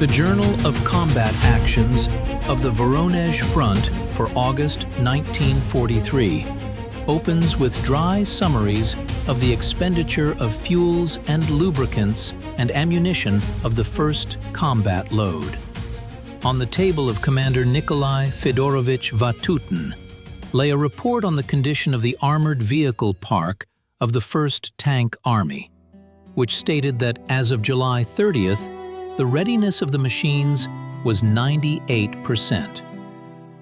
The Journal of Combat Actions of the Voronezh Front for August 1943 opens with dry summaries of the expenditure of fuels and lubricants and ammunition of the first combat load. On the table of Commander Nikolai Fedorovich Vatutin lay a report on the condition of the armored vehicle park of the 1st Tank Army, which stated that as of July 30th, the readiness of the machines was 98%.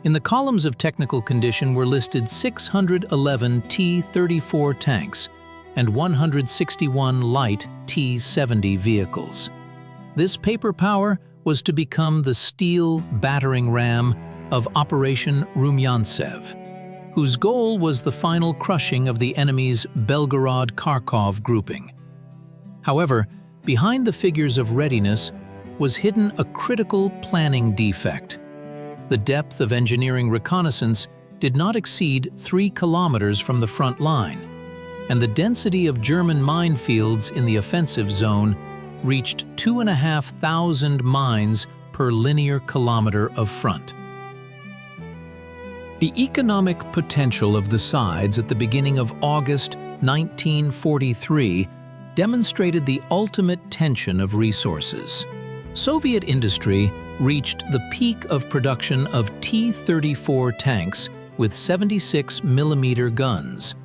In the columns of technical condition were listed 611 T-34 tanks and 161 light T-70 vehicles. This paper power was to become the steel battering ram of Operation Rumyantsev, whose goal was the final crushing of the enemy's Belgorod-Kharkov grouping. However, behind the figures of readiness was hidden a critical planning defect. The depth of engineering reconnaissance did not exceed 3 kilometers from the front line, and the density of German minefields in the offensive zone reached 2,500 mines per linear kilometer of front. The economic potential of the sides at the beginning of August 1943 demonstrated the ultimate tension of resources. Soviet industry reached the peak of production of T-34 tanks with 76mm guns,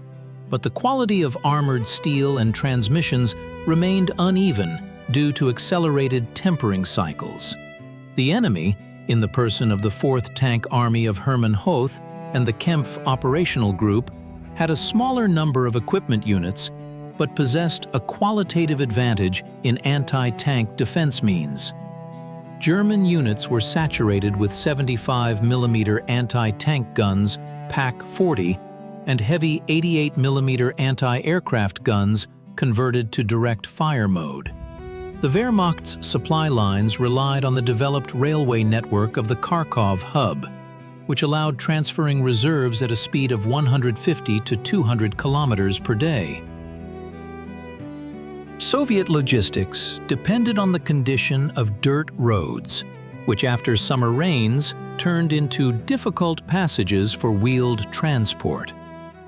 but the quality of armored steel and transmissions remained uneven due to accelerated tempering cycles. The enemy, in the person of the 4th Tank Army of Hermann Hoth and the Kempf Operational Group, had a smaller number of equipment units, but possessed a qualitative advantage in anti-tank defense means. German units were saturated with 75mm anti-tank guns, Pak-40, and heavy 88mm anti-aircraft guns converted to direct fire mode. The Wehrmacht's supply lines relied on the developed railway network of the Kharkov hub, which allowed transferring reserves at a speed of 150 to 200 kilometers per day. Soviet logistics depended on the condition of dirt roads, which after summer rains turned into difficult passages for wheeled transport,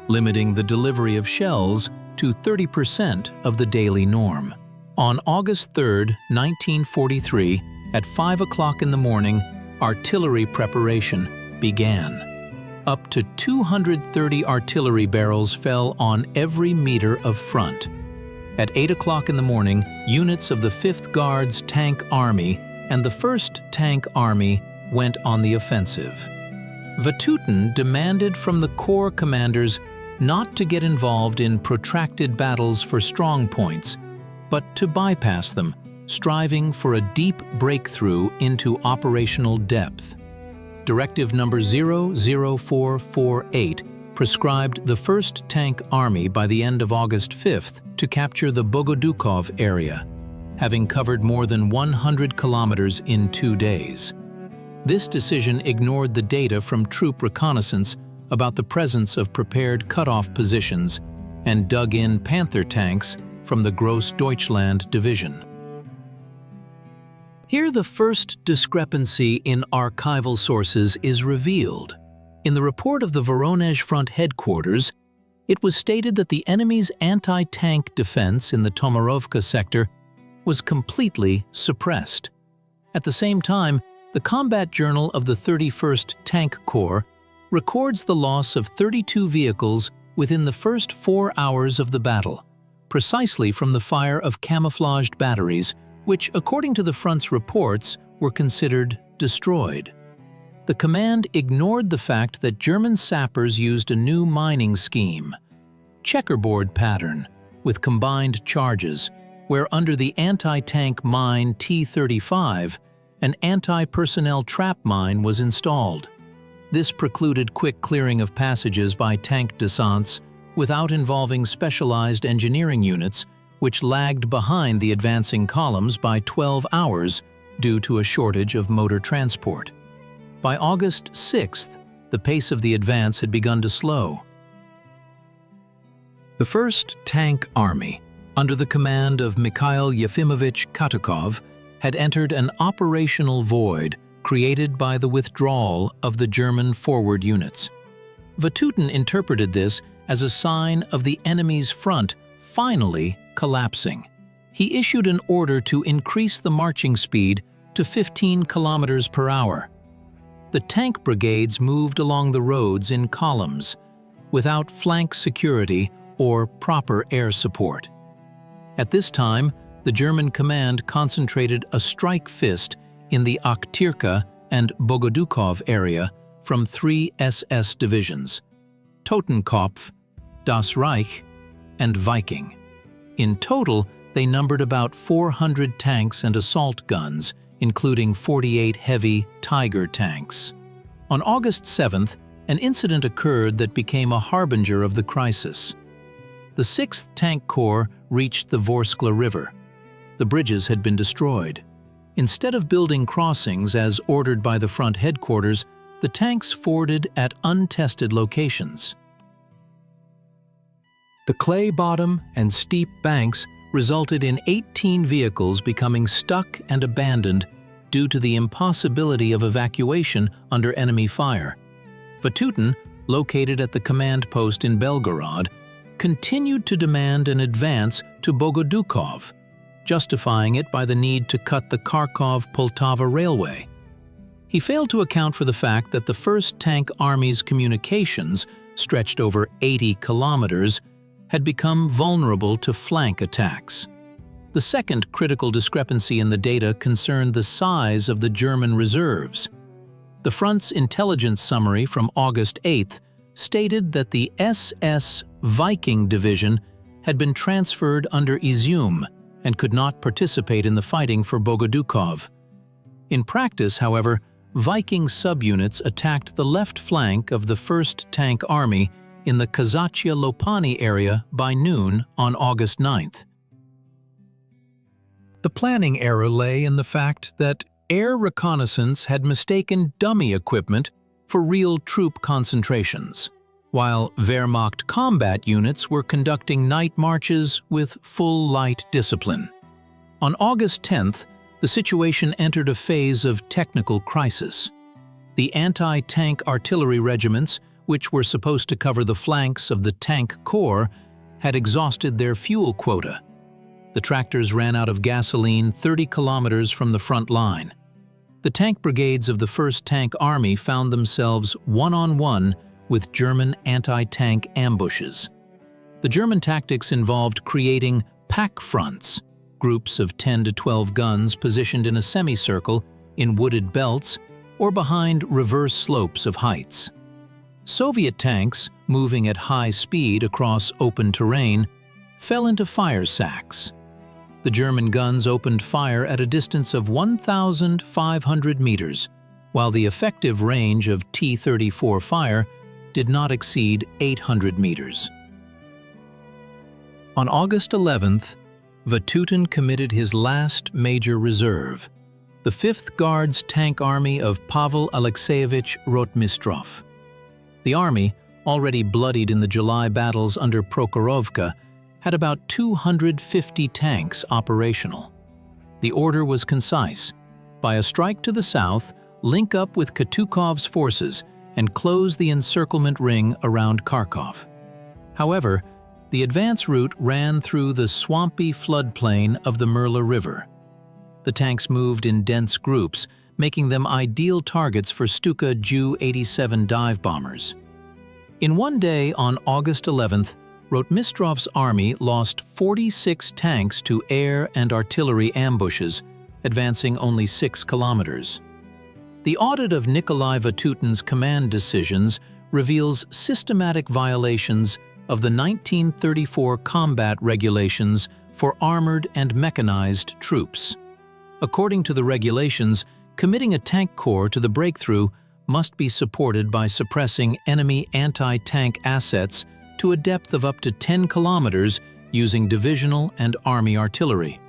limiting the delivery of shells to 30% of the daily norm. On August 3, 1943, at 5 o'clock in the morning, artillery preparation began. Up to 230 artillery barrels fell on every meter of front. At 8 o'clock in the morning, units of the 5th Guards Tank Army and the 1st Tank Army went on the offensive. Vatutin demanded from the corps commanders not to get involved in protracted battles for strong points, but to bypass them, striving for a deep breakthrough into operational depth. Directive number 00448 prescribed the 1st Tank Army by the end of August 5th to capture the Bogodukov area, having covered more than 100 kilometers in 2 days. This decision ignored the data from troop reconnaissance about the presence of prepared cutoff positions and dug-in Panther tanks from the Grossdeutschland division. Here the first discrepancy in archival sources is revealed. In the report of the Voronezh Front headquarters, it was stated that the enemy's anti-tank defense in the Tomarovka sector was completely suppressed. At the same time, the Combat Journal of the 31st Tank Corps records the loss of 32 vehicles within the first 4 hours of the battle, precisely from the fire of camouflaged batteries, which, according to the front's reports, were considered destroyed. The command ignored the fact that German sappers used a new mining scheme, checkerboard pattern, with combined charges, where under the anti-tank mine T-35, an anti-personnel trap mine was installed. This precluded quick clearing of passages by tank descents without involving specialized engineering units, which lagged behind the advancing columns by 12 hours due to a shortage of motor transport. By August 6th, the pace of the advance had begun to slow. The 1st Tank Army, under the command of Mikhail Yefimovich Katukov, had entered an operational void created by the withdrawal of the German forward units. Vatutin interpreted this as a sign of the enemy's front finally collapsing. He issued an order to increase the marching speed to 15 kilometers per hour. The tank brigades moved along the roads in columns, without flank security or proper air support. At this time, the German command concentrated a strike fist in the Akhtirka and Bogodukov area from 3 SS divisions: Totenkopf, Das Reich, and Viking. In total, they numbered about 400 tanks and assault guns, including 48 heavy Tiger tanks. On August 7th, an incident occurred that became a harbinger of the crisis. The 6th Tank Corps reached the Vorskla River. The bridges had been destroyed. Instead of building crossings as ordered by the front headquarters, the tanks forded at untested locations. The clay bottom and steep banks resulted in 18 vehicles becoming stuck and abandoned due to the impossibility of evacuation under enemy fire. Vatutin, located at the command post in Belgorod, continued to demand an advance to Bogodukov, justifying it by the need to cut the Kharkov-Poltava railway. He failed to account for the fact that the 1st Tank Army's communications, stretched over 80 kilometers, had become vulnerable to flank attacks. The second critical discrepancy in the data concerned the size of the German reserves. The front's intelligence summary from August 8th stated that the SS Viking division had been transferred under Izum and could not participate in the fighting for Bogodukov. In practice, however, Viking subunits attacked the left flank of the 1st Tank Army in the Kazachia-Lopani area by noon on August 9th. The planning error lay in the fact that air reconnaissance had mistaken dummy equipment for real troop concentrations, while Wehrmacht combat units were conducting night marches with full light discipline. On August 10th, the situation entered a phase of technical crisis. The anti-tank artillery regiments, which were supposed to cover the flanks of the Tank Corps, had exhausted their fuel quota. The tractors ran out of gasoline 30 kilometers from the front line. The tank brigades of the 1st Tank Army found themselves one-on-one with German anti-tank ambushes. The German tactics involved creating packfronts, groups of 10 to 12 guns positioned in a semicircle in wooded belts or behind reverse slopes of heights. Soviet tanks, moving at high speed across open terrain, fell into fire sacks. The German guns opened fire at a distance of 1,500 meters, while the effective range of T-34 fire did not exceed 800 meters. On August 11th, Vatutin committed his last major reserve, the 5th Guards Tank Army of Pavel Alexeyevich Rotmistrov. The army, already bloodied in the July battles under Prokhorovka, had about 250 tanks operational. The order was concise: by a strike to the south, link up with Katukov's forces and close the encirclement ring around Kharkov. However, the advance route ran through the swampy floodplain of the Merla River. The tanks moved in dense groups, making them ideal targets for Stuka Ju-87 dive bombers. In one day on August 11th, Rotmistrov's army lost 46 tanks to air and artillery ambushes, advancing only 6 kilometers. The audit of Nikolai Vatutin's command decisions reveals systematic violations of the 1934 combat regulations for armored and mechanized troops. According to the regulations, committing a tank corps to the breakthrough must be supported by suppressing enemy anti-tank assets to a depth of up to 10 kilometers using divisional and army artillery.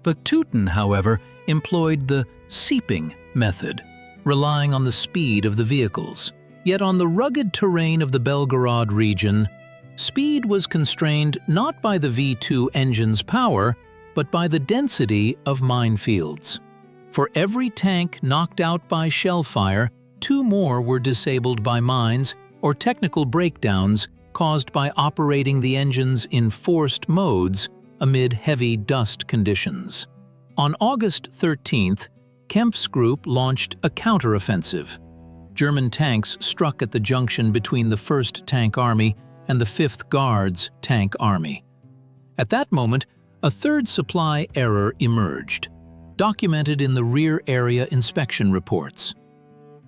Vatutin, however, employed the seeping method, relying on the speed of the vehicles. Yet on the rugged terrain of the Belgorod region, speed was constrained not by the V2 engine's power, but by the density of minefields. For every tank knocked out by shell fire, 2 more were disabled by mines or technical breakdowns caused by operating the engines in forced modes amid heavy dust conditions. On August 13th, Kempf's group launched a counteroffensive. German tanks struck at the junction between the 1st Tank Army and the 5th Guards Tank Army. At that moment, a third supply error emerged, documented in the rear area inspection reports.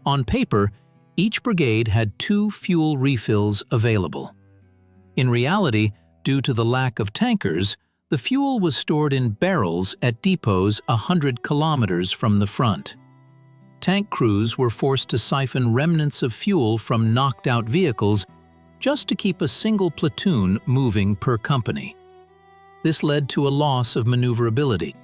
On paper, each brigade had 2 fuel refills available. In reality, due to the lack of tankers, the fuel was stored in barrels at depots 100 kilometers from the front. Tank crews were forced to siphon remnants of fuel from knocked-out vehicles just to keep a single platoon moving per company. This led to a loss of maneuverability.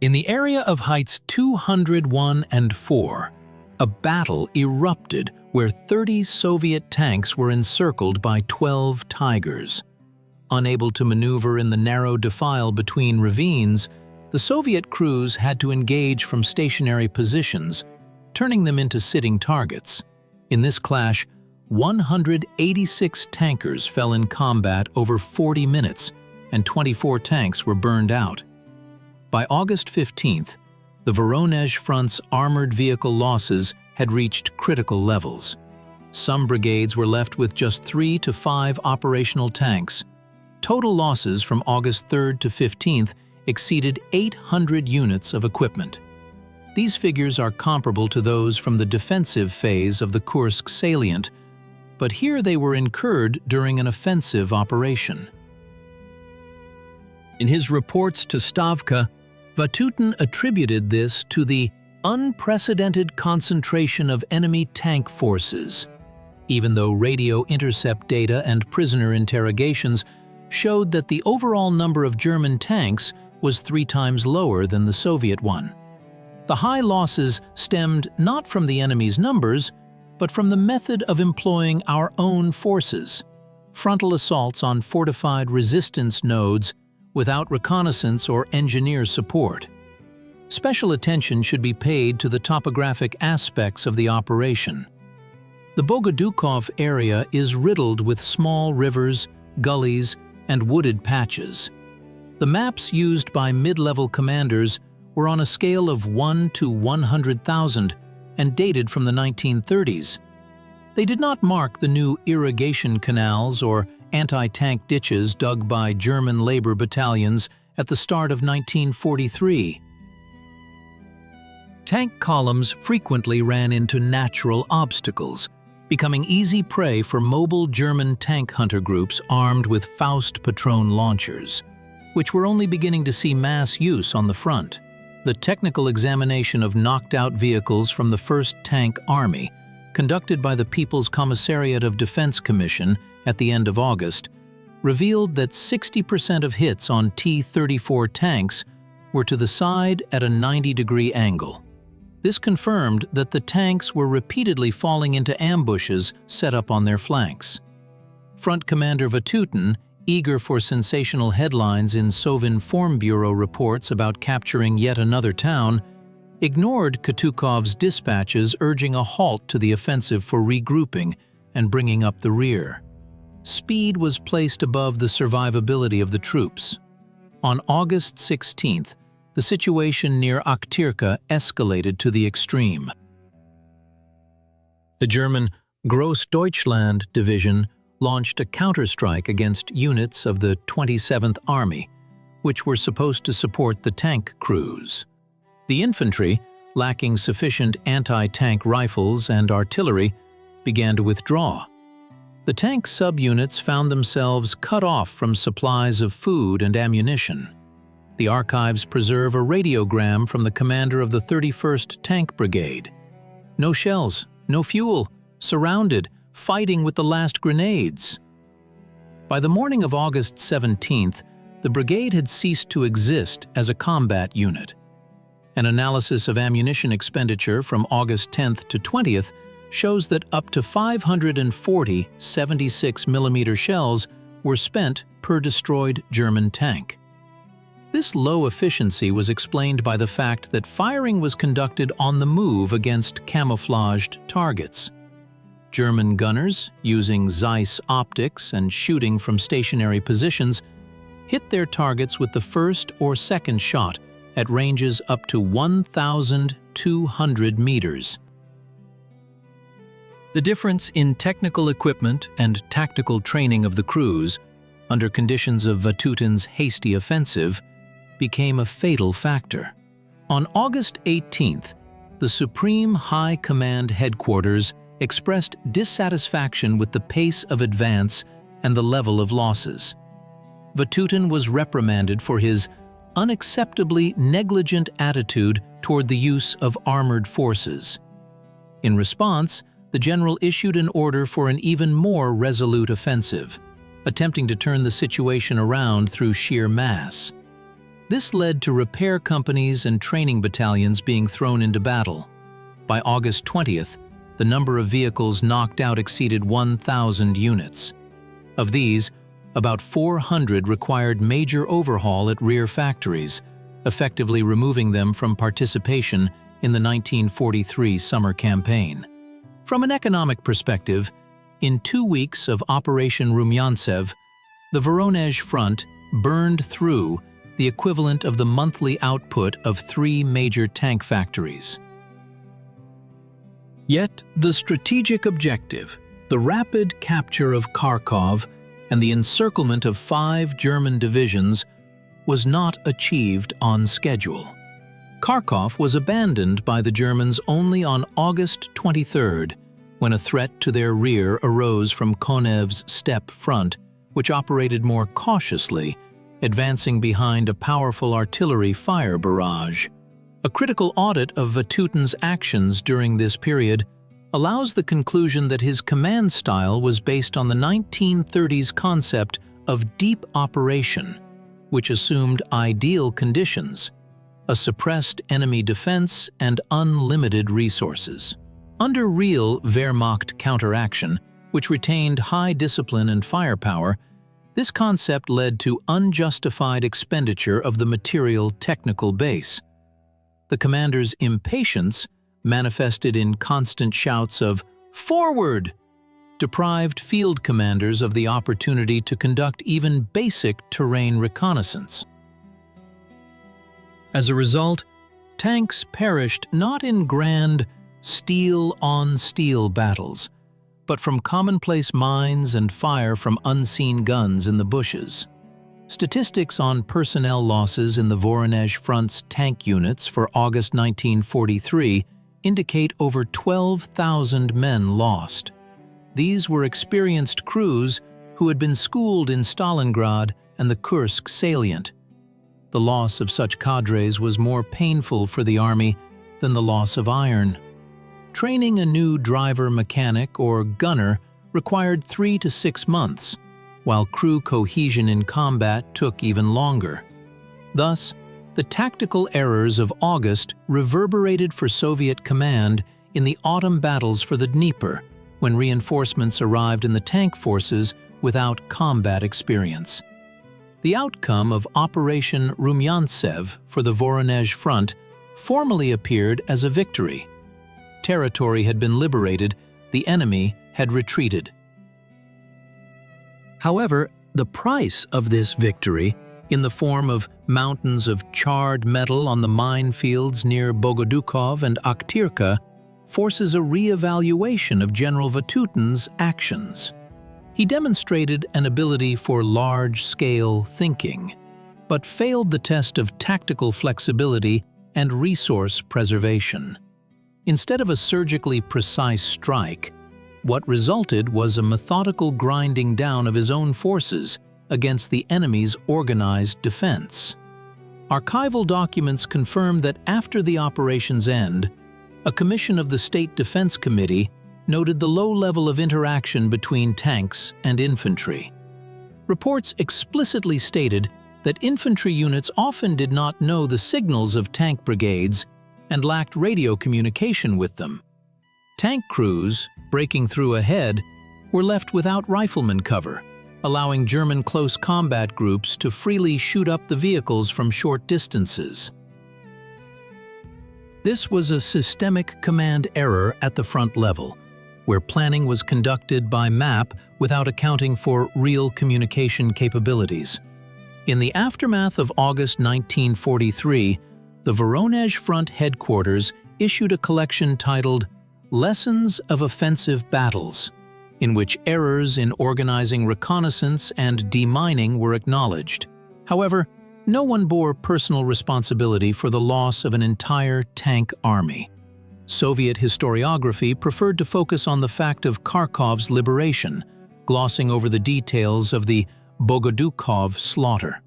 In the area of heights 201 and 4, a battle erupted where 30 Soviet tanks were encircled by 12 Tigers. Unable to maneuver in the narrow defile between ravines, the Soviet crews had to engage from stationary positions, turning them into sitting targets. In this clash, 186 tankers fell in combat over 40 minutes, and 24 tanks were burned out. By August 15th, the Voronezh front's armored vehicle losses had reached critical levels. Some brigades were left with just 3 to 5 operational tanks. Total losses from August 3rd to 15th exceeded 800 units of equipment. These figures are comparable to those from the defensive phase of the Kursk salient, but here they were incurred during an offensive operation. In his reports to Stavka, Vatutin attributed this to the unprecedented concentration of enemy tank forces, even though radio intercept data and prisoner interrogations showed that the overall number of German tanks was 3 times lower than the Soviet one. The high losses stemmed not from the enemy's numbers, but from the method of employing our own forces, frontal assaults on fortified resistance nodes without reconnaissance or engineer support. Special attention should be paid to the topographic aspects of the operation. The Bogodukov area is riddled with small rivers, gullies, and wooded patches. The maps used by mid-level commanders were on a scale of 1 to 100,000 and dated from the 1930s. They did not mark the new irrigation canals or anti-tank ditches dug by German labor battalions at the start of 1943. Tank columns frequently ran into natural obstacles, becoming easy prey for mobile German tank hunter groups armed with Faust Patron launchers, which were only beginning to see mass use on the front. The technical examination of knocked-out vehicles from the 1st Tank Army, conducted by the People's Commissariat of Defense Commission at the end of August, revealed that 60% of hits on T-34 tanks were to the side at a 90-degree angle. This confirmed that the tanks were repeatedly falling into ambushes set up on their flanks. Front Commander Vatutin, eager for sensational headlines in Sovinformburo reports about capturing yet another town, ignored Katukov's dispatches urging a halt to the offensive for regrouping and bringing up the rear. Speed was placed above the survivability of the troops. On August 16th, the situation near Aktyrka escalated to the extreme. The German Grossdeutschland Division launched a counterstrike against units of the 27th Army, which were supposed to support the tank crews. The infantry, lacking sufficient anti-tank rifles and artillery, began to withdraw. The tank subunits found themselves cut off from supplies of food and ammunition. The archives preserve a radiogram from the commander of the 31st Tank Brigade. No shells, no fuel, surrounded, fighting with the last grenades. By the morning of August 17th, the brigade had ceased to exist as a combat unit. An analysis of ammunition expenditure from August 10th to 20th shows that up to 540 76mm shells were spent per destroyed German tank. This low efficiency was explained by the fact that firing was conducted on the move against camouflaged targets. German gunners, using Zeiss optics and shooting from stationary positions, hit their targets with the first or second shot at ranges up to 1,200 meters. The difference in technical equipment and tactical training of the crews, under conditions of Vatutin's hasty offensive, became a fatal factor. On August 18th, the Supreme High Command Headquarters expressed dissatisfaction with the pace of advance and the level of losses. Vatutin was reprimanded for his unacceptably negligent attitude toward the use of armored forces. In response, the general issued an order for an even more resolute offensive, attempting to turn the situation around through sheer mass. This led to repair companies and training battalions being thrown into battle. By August 20th, the number of vehicles knocked out exceeded 1,000 units. Of these, about 400 required major overhaul at rear factories, effectively removing them from participation in the 1943 summer campaign. From an economic perspective, in 2 weeks of Operation Rumyantsev, the Voronezh front burned through the equivalent of the monthly output of 3 major tank factories. Yet the strategic objective, the rapid capture of Kharkov and the encirclement of 5 German divisions, was not achieved on schedule. Kharkov was abandoned by the Germans only on August 23rd, when a threat to their rear arose from Konev's steppe front, which operated more cautiously, advancing behind a powerful artillery fire barrage. A critical audit of Vatutin's actions during this period allows the conclusion that his command style was based on the 1930s concept of deep operation, which assumed ideal conditions, a suppressed enemy defense, and unlimited resources. Under real Wehrmacht counteraction, which retained high discipline and firepower, this concept led to unjustified expenditure of the material technical base. The commander's impatience, manifested in constant shouts of "Forward!" deprived field commanders of the opportunity to conduct even basic terrain reconnaissance. As a result, tanks perished not in grand steel-on-steel battles, but from commonplace mines and fire from unseen guns in the bushes. Statistics on personnel losses in the Voronezh Front's tank units for August 1943 indicate over 12,000 men lost. These were experienced crews who had been schooled in Stalingrad and the Kursk salient. The loss of such cadres was more painful for the army than the loss of iron. Training a new driver, mechanic, or gunner required 3 to 6 months, while crew cohesion in combat took even longer. Thus, the tactical errors of August reverberated for Soviet command in the autumn battles for the Dnieper, when reinforcements arrived in the tank forces without combat experience. The outcome of Operation Rumyantsev for the Voronezh Front formally appeared as a victory. Territory had been liberated, the enemy had retreated. However, the price of this victory, in the form of mountains of charred metal on the minefields near Bogodukov and Akhtirka, forces a re-evaluation of General Vatutin's actions. He demonstrated an ability for large-scale thinking, but failed the test of tactical flexibility and resource preservation. Instead of a surgically precise strike, what resulted was a methodical grinding down of his own forces against the enemy's organized defense. Archival documents confirm that after the operation's end, a commission of the State Defense Committee noted the low level of interaction between tanks and infantry. Reports explicitly stated that infantry units often did not know the signals of tank brigades and lacked radio communication with them. Tank crews, breaking through ahead, were left without rifleman cover, allowing German close combat groups to freely shoot up the vehicles from short distances. This was a systemic command error at the front level, where planning was conducted by map without accounting for real communication capabilities. In the aftermath of August 1943, the Voronezh Front headquarters issued a collection titled Lessons of Offensive Battles, in which errors in organizing reconnaissance and demining were acknowledged. However, no one bore personal responsibility for the loss of an entire tank army. Soviet historiography preferred to focus on the fact of Kharkov's liberation, glossing over the details of the Bogodukov slaughter.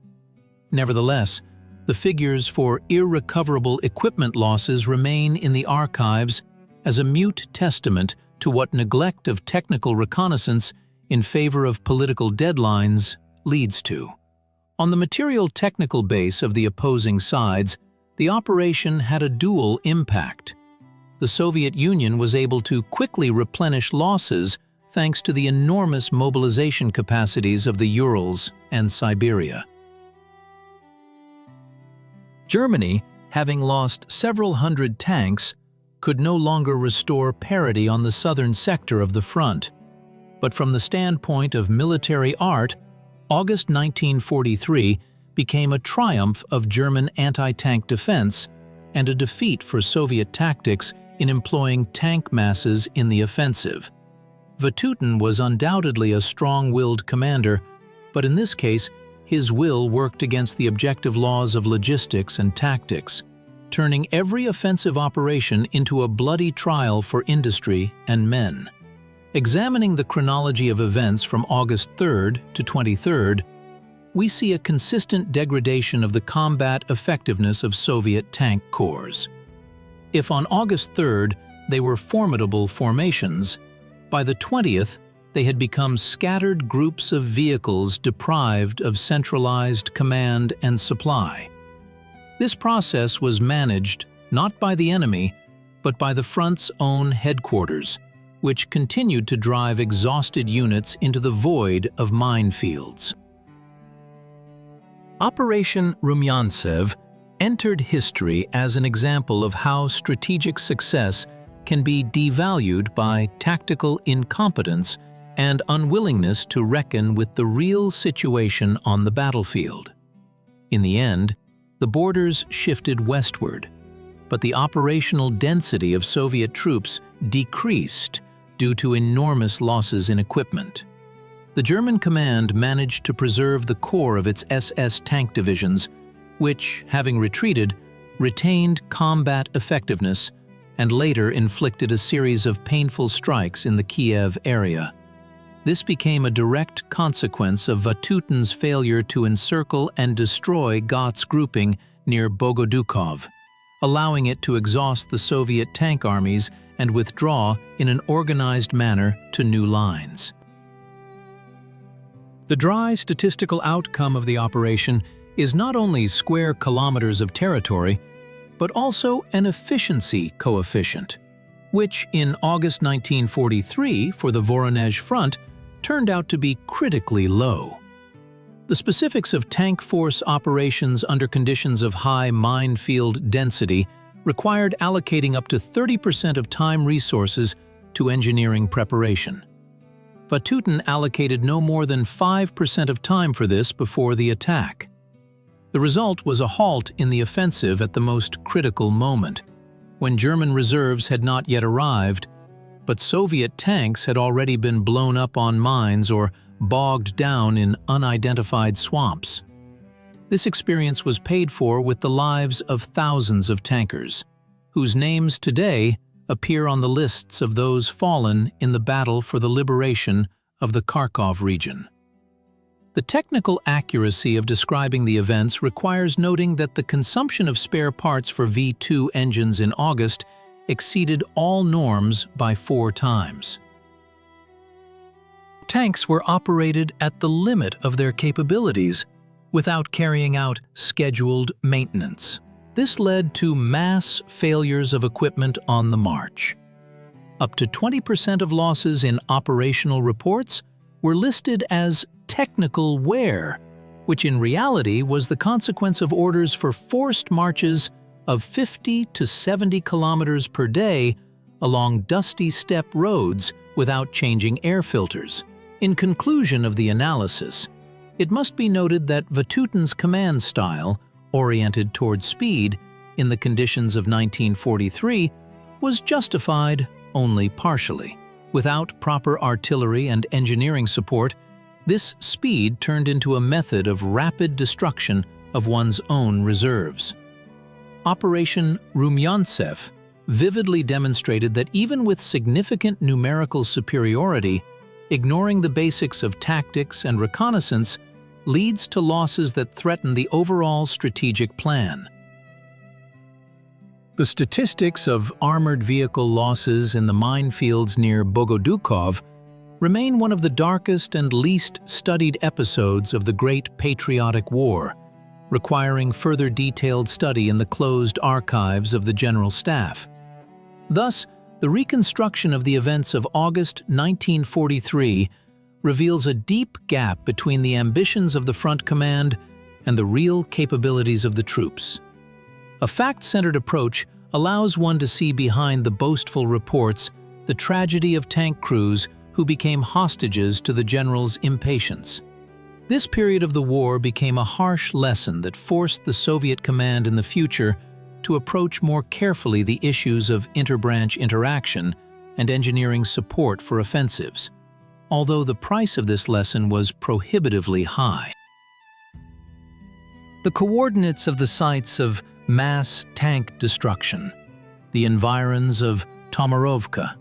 Nevertheless, the figures for irrecoverable equipment losses remain in the archives as a mute testament to what neglect of technical reconnaissance in favor of political deadlines leads to. On the material-technical base of the opposing sides, the operation had a dual impact. The Soviet Union was able to quickly replenish losses thanks to the enormous mobilization capacities of the Urals and Siberia. Germany, having lost several hundred tanks, could no longer restore parity on the southern sector of the front. But from the standpoint of military art, August 1943 became a triumph of German anti-tank defense and a defeat for Soviet tactics in employing tank masses in the offensive. Vatutin was undoubtedly a strong-willed commander, but in this case, his will worked against the objective laws of logistics and tactics, turning every offensive operation into a bloody trial for industry and men. Examining the chronology of events from August 3rd to 23rd, we see a consistent degradation of the combat effectiveness of Soviet tank corps. If on August 3rd they were formidable formations, by the 20th they had become scattered groups of vehicles deprived of centralized command and supply. This process was managed not by the enemy, but by the front's own headquarters, which continued to drive exhausted units into the void of minefields. Operation Rumyantsev entered history as an example of how strategic success can be devalued by tactical incompetence and unwillingness to reckon with the real situation on the battlefield. In the end, the borders shifted westward, but the operational density of Soviet troops decreased due to enormous losses in equipment. The German command managed to preserve the core of its SS tank divisions, which, having retreated, retained combat effectiveness and later inflicted a series of painful strikes in the Kiev area. This became a direct consequence of Vatutin's failure to encircle and destroy Gott's grouping near Bogodukov, allowing it to exhaust the Soviet tank armies and withdraw in an organized manner to new lines. The dry statistical outcome of the operation is not only square kilometers of territory, but also an efficiency coefficient, which in August 1943 for the Voronezh Front turned out to be critically low. The specifics of tank force operations under conditions of high minefield density required allocating up to 30% of time resources to engineering preparation. Vatutin allocated no more than 5% of time for this before the attack. The result was a halt in the offensive at the most critical moment, when German reserves had not yet arrived, but Soviet tanks had already been blown up on mines or bogged down in unidentified swamps. This experience was paid for with the lives of thousands of tankers, whose names today appear on the lists of those fallen in the battle for the liberation of the Kharkov region. The technical accuracy of describing the events requires noting that the consumption of spare parts for V2 engines in August exceeded all norms by 4 times. Tanks were operated at the limit of their capabilities without carrying out scheduled maintenance. This led to mass failures of equipment on the march. Up to 20% of losses in operational reports were listed as technical wear, which in reality was the consequence of orders for forced marches of 50 to 70 kilometers per day along dusty steppe roads without changing air filters. In conclusion of the analysis, it must be noted that Vatutin's command style, oriented toward speed, in the conditions of 1943, was justified only partially. Without proper artillery and engineering support, this speed turned into a method of rapid destruction of one's own reserves. Operation Rumyantsev vividly demonstrated that even with significant numerical superiority, ignoring the basics of tactics and reconnaissance leads to losses that threaten the overall strategic plan. The statistics of armored vehicle losses in the minefields near Bogodukov remain one of the darkest and least studied episodes of the Great Patriotic War, requiring further detailed study in the closed archives of the General Staff. Thus, the reconstruction of the events of August 1943 reveals a deep gap between the ambitions of the front command and the real capabilities of the troops. A fact-centered approach allows one to see behind the boastful reports the tragedy of tank crews who became hostages to the general's impatience. This period of the war became a harsh lesson that forced the Soviet command in the future to approach more carefully the issues of interbranch interaction and engineering support for offensives, although the price of this lesson was prohibitively high. The coordinates of the sites of mass tank destruction, the environs of Tomarovka,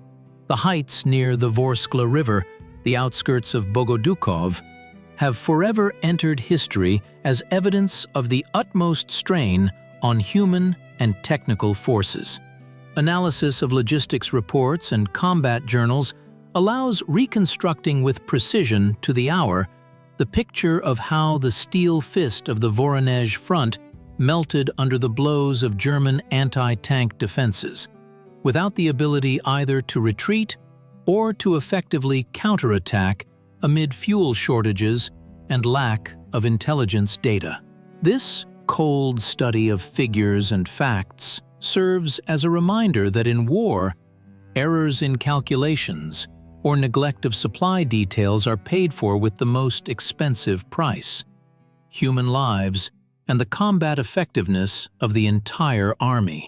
the heights near the Vorskla River, the outskirts of Bogodukov, have forever entered history as evidence of the utmost strain on human and technical forces. Analysis of logistics reports and combat journals allows reconstructing with precision to the hour the picture of how the steel fist of the Voronezh front melted under the blows of German anti-tank defenses, without the ability either to retreat or to effectively counterattack amid fuel shortages and lack of intelligence data. This cold study of figures and facts serves as a reminder that in war, errors in calculations or neglect of supply details are paid for with the most expensive price: human lives and the combat effectiveness of the entire army.